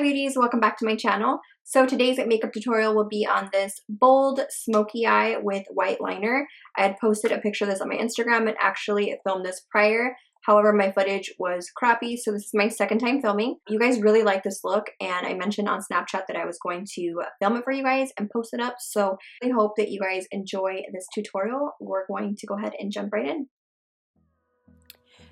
beauties, welcome back to my channel. So today's makeup tutorial will be on this bold smoky eye with white liner. I had posted a picture of this on my Instagram and actually filmed this prior. However, my footage was crappy, so this is my second time filming. You guys really like this look, and I mentioned on Snapchat that I was going to film it for you guys and post it up. So I hope that you guys enjoy this tutorial. We're going to go ahead and jump right in.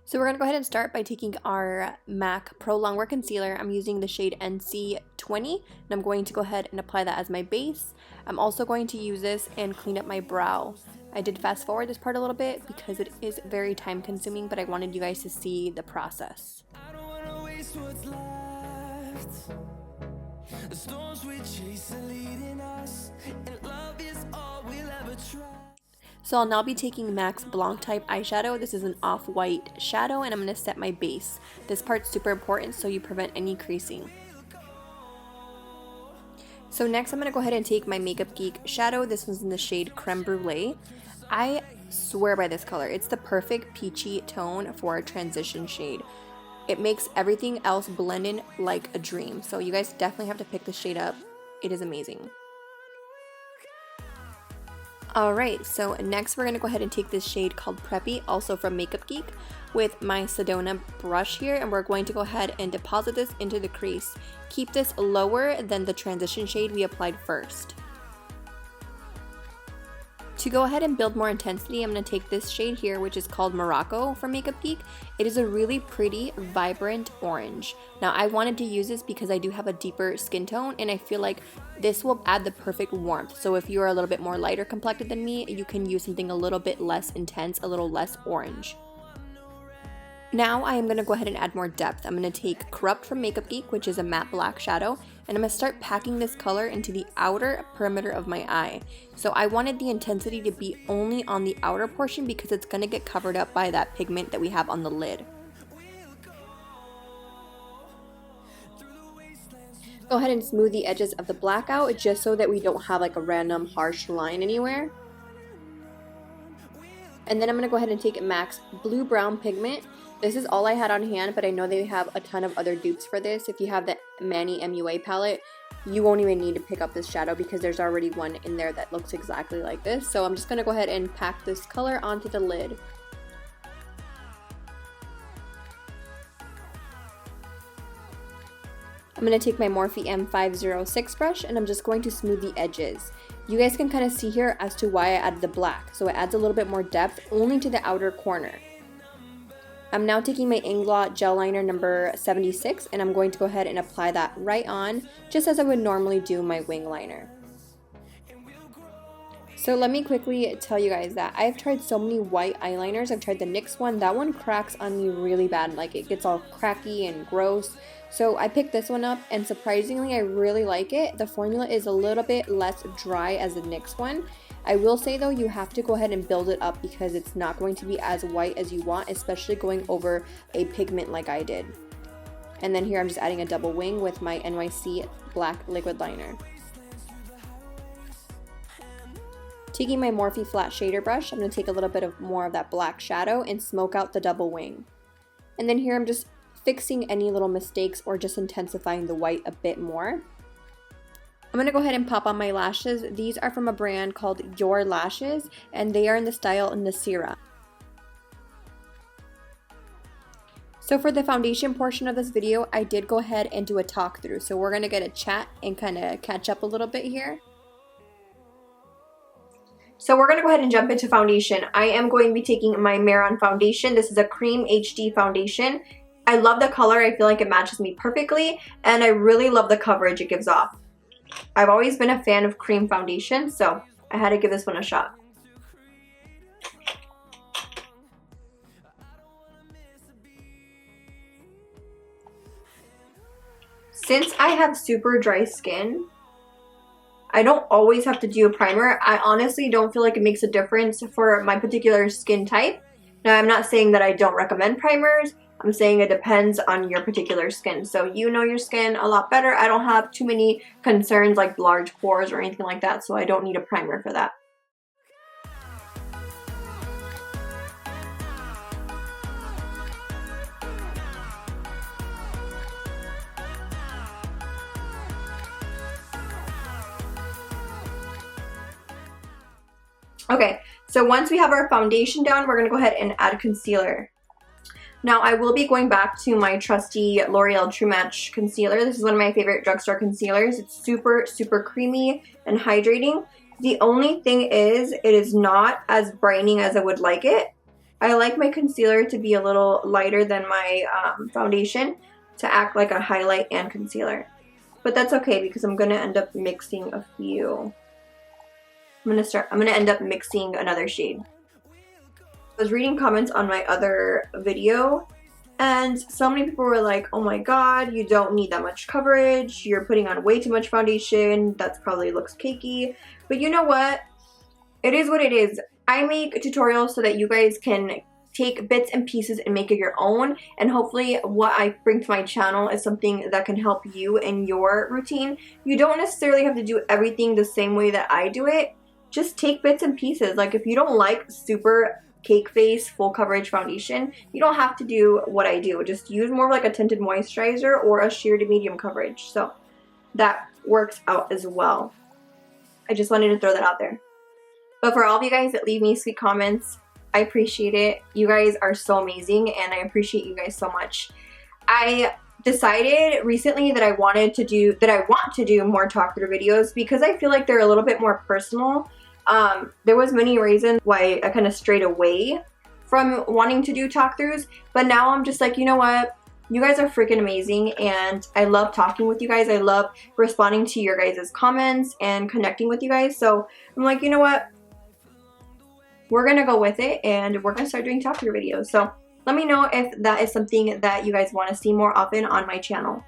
So we're going to go ahead and start by taking our MAC Pro Longwear Concealer. I'm using the shade NC20, and I'm going to go ahead and apply that as my base. I'm also going to use this and clean up my brow. I did fast forward this part a little bit because it is very time consuming, but I wanted you guys to see the process. I don't wanna waste what's left. The storms we chase are leading us, and love is all we'll ever try. So I'll now be taking MAC's Blanc Type eyeshadow. This is an off-white shadow, and I'm going to set my base. This part's super important so you prevent any creasing. So next I'm going to go ahead and take my Makeup Geek shadow. This one's in the shade Creme Brûlée. I swear by this color. It's the perfect peachy tone for a transition shade. It makes everything else blend in like a dream. So you guys definitely have to pick this shade up. It is amazing. Alright, so next we're going to go ahead and take this shade called Preppy, also from Makeup Geek, with my Sedona brush here, and we're going to go ahead and deposit this into the crease. Keep this lower than the transition shade we applied first. To go ahead and build more intensity, I'm going to take this shade here, which is called Morocco from Makeup Geek. It is a really pretty, vibrant orange. Now, I wanted to use this because I do have a deeper skin tone, and I feel like this will add the perfect warmth. So if you are a little bit more lighter complected than me, you can use something a little bit less intense, a little less orange. Now I am going to go ahead and add more depth. I'm going to take Corrupt from Makeup Geek, which is a matte black shadow, and I'm going to start packing this color into the outer perimeter of my eye. So I wanted the intensity to be only on the outer portion because it's going to get covered up by that pigment that we have on the lid. Go ahead and smooth the edges of the black out just so that we don't have like a random harsh line anywhere. And then I'm going to go ahead and take MAC's Blue Brown Pigment. This is all I had on hand, but I know they have a ton of other dupes for this. If you have the Manny MUA palette, you won't even need to pick up this shadow because there's already one in there that looks exactly like this. So I'm just going to go ahead and pack this color onto the lid. I'm going to take my Morphe M506 brush, and I'm just going to smooth the edges. You guys can kind of see here as to why I added the black. So it adds a little bit more depth only to the outer corner. I'm now taking my INGLOTAMC Gel Liner number 76, and I'm going to go ahead and apply that right on, just as I would normally do my wing liner. So let me quickly tell you guys that I've tried so many white eyeliners. I've tried the NYX one. That one cracks on me really bad. Like, it gets all cracky and gross. So I picked this one up, and surprisingly I really like it. The formula is a little bit less dry as the NYX one. I will say though, you have to go ahead and build it up because it's not going to be as white as you want, especially going over a pigment like I did. And then here I'm just adding a double wing with my NYC Black Liquid Liner. Taking my Morphe flat shader brush, I'm going to take a little bit of more of that black shadow and smoke out the double wing. And then here I'm just fixing any little mistakes or just intensifying the white a bit more. I'm going to go ahead and pop on my lashes. These are from a brand called Your Lashes, and they are in the style Mascara. So for the foundation portion of this video, I did go ahead and do a talk through. So we're going to get a chat and kind of catch up a little bit here. So we're going to go ahead and jump into foundation. I am going to be taking my Mehron foundation. This is a cream HD foundation. I love the color. I feel like it matches me perfectly, and I really love the coverage it gives off. I've always been a fan of cream foundation, so I had to give this one a shot. Since I have super dry skin, I don't always have to do a primer. I honestly don't feel like it makes a difference for my particular skin type. Now, I'm not saying that I don't recommend primers. I'm saying it depends on your particular skin. So you know your skin a lot better. I don't have too many concerns like large pores or anything like that, so I don't need a primer for that. Okay, so once we have our foundation down, we're going to go ahead and add concealer. Now, I will be going back to my trusty L'Oreal True Match concealer. This is one of my favorite drugstore concealers. It's super, super creamy and hydrating. The only thing is, it is not as brightening as I would like it. I like my concealer to be a little lighter than my foundation to act like a highlight and concealer. But that's okay because I'm going to end up mixing a few. I'm going to end up mixing another shade. I was reading comments on my other video and so many people were like, oh my god, you don't need that much coverage, you're putting on way too much foundation, that probably looks cakey. But you know what, it is what it is. I make tutorials so that you guys can take bits and pieces and make it your own, and hopefully what I bring to my channel is something that can help you in your routine. You don't necessarily have to do everything the same way that I do it. Just take bits and pieces. Like if you don't like super cake face full coverage foundation, you don't have to do what I do. Just use more of like a tinted moisturizer or a sheer to medium coverage. So that works out as well. I just wanted to throw that out there. But for all of you guys that leave me sweet comments, I appreciate it. You guys are so amazing and I appreciate you guys so much. I decided recently that I want to do more talk through videos because I feel like they're a little bit more personal. There was many reasons why I kind of strayed away from wanting to do talk throughs, but now I'm just like, you know what, you guys are freaking amazing and I love talking with you guys. I love responding to your guys' comments and connecting with you guys. So I'm like, you know what, we're gonna go with it and we're gonna start doing talk through videos. So let me know if that is something that you guys want to see more often on my channel.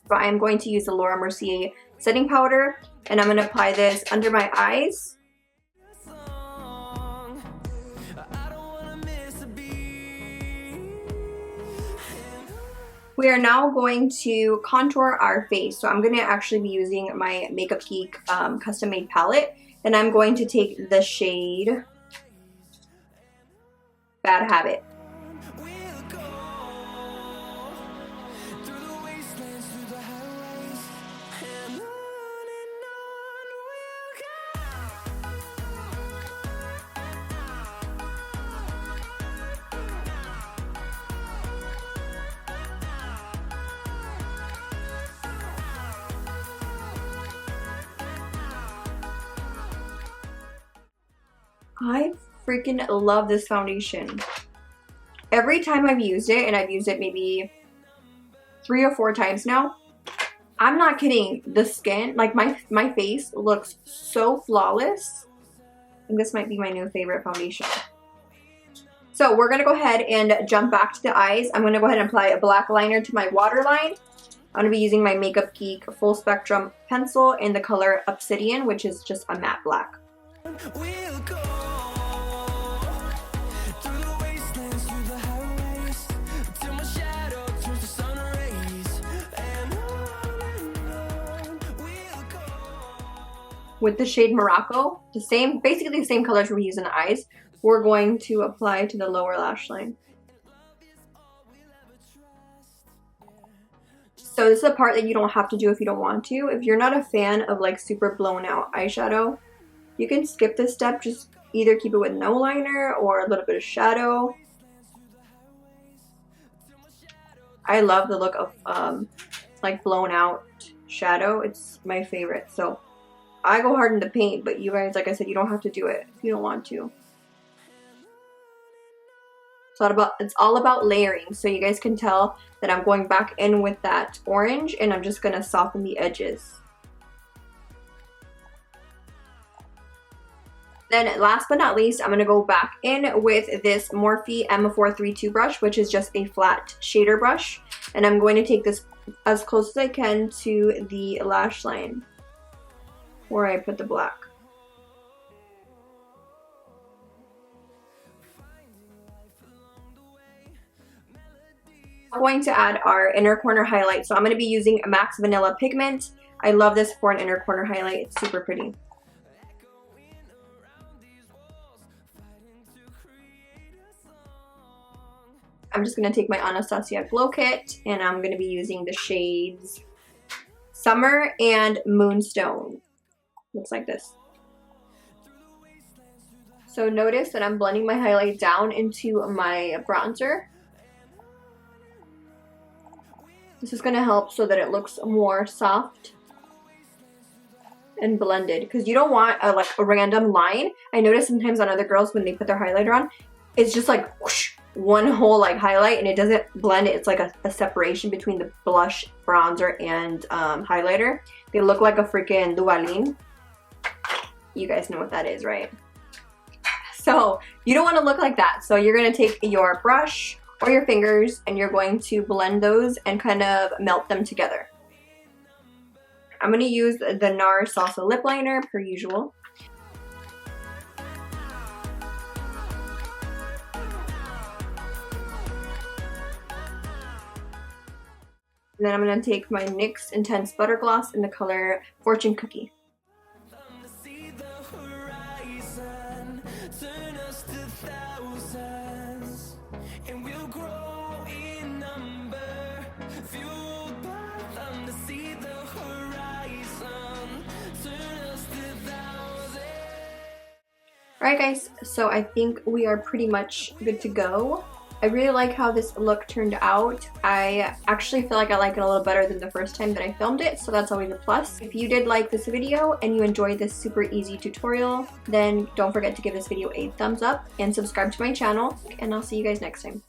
So I am going to use the Laura Mercier setting powder and I'm going to apply this under my eyes. We are now going to contour our face. So I'm going to actually be using my Makeup Geek custom made palette. And I'm going to take the shade Bad Habit. I freaking love this foundation. Every time I've used it, and I've used it maybe 3 or 4 times now, I'm not kidding, the skin, like my face looks so flawless. And this might be my new favorite foundation. So we're going to go ahead and jump back to the eyes. I'm going to go ahead and apply a black liner to my waterline. I'm going to be using my Makeup Geek Full Spectrum pencil in the color Obsidian, which is just a matte black. With the shade Morocco, basically the same colors we use in the eyes, we're going to apply to the lower lash line. So this is a part that you don't have to do if you don't want to. If you're not a fan of like super blown out eyeshadow, you can skip this step. Just either keep it with no liner or a little bit of shadow. I love the look of like blown out shadow. It's my favorite. So I go hard in the paint, but you guys, like I said, you don't have to do it if you don't want to. It's all about layering, so you guys can tell that I'm going back in with that orange and I'm just going to soften the edges. Then last but not least, I'm going to go back in with this Morphe M432 brush, which is just a flat shader brush. And I'm going to take this as close as I can to the lash line where I put the black. I'm going to add our inner corner highlight. So I'm going to be using Max Vanilla Pigment. I love this for an inner corner highlight. It's super pretty. I'm just going to take my Anastasia Glow Kit and I'm going to be using the shades Summer and Moonstone. Looks like this. So notice that I'm blending my highlight down into my bronzer. This is going to help so that it looks more soft and blended, because you don't want like a random line. I notice sometimes on other girls when they put their highlighter on, it's just like whoosh, one whole like highlight, and it doesn't blend. It's like a separation between the blush, bronzer, and highlighter. They look like a freaking Duvalin. You guys know what that is, right? So you don't want to look like that. So you're going to take your brush or your fingers and you're going to blend those and kind of melt them together. I'm going to use the NARS Salsa lip liner per usual. And then I'm going to take my NYX Intense Butter Gloss in the color Fortune Cookie. Alright guys, so I think we are pretty much good to go. I really like how this look turned out. I actually feel like I like it a little better than the first time that I filmed it, so that's always a plus. If you did like this video and you enjoyed this super easy tutorial, then don't forget to give this video a thumbs up and subscribe to my channel, and I'll see you guys next time.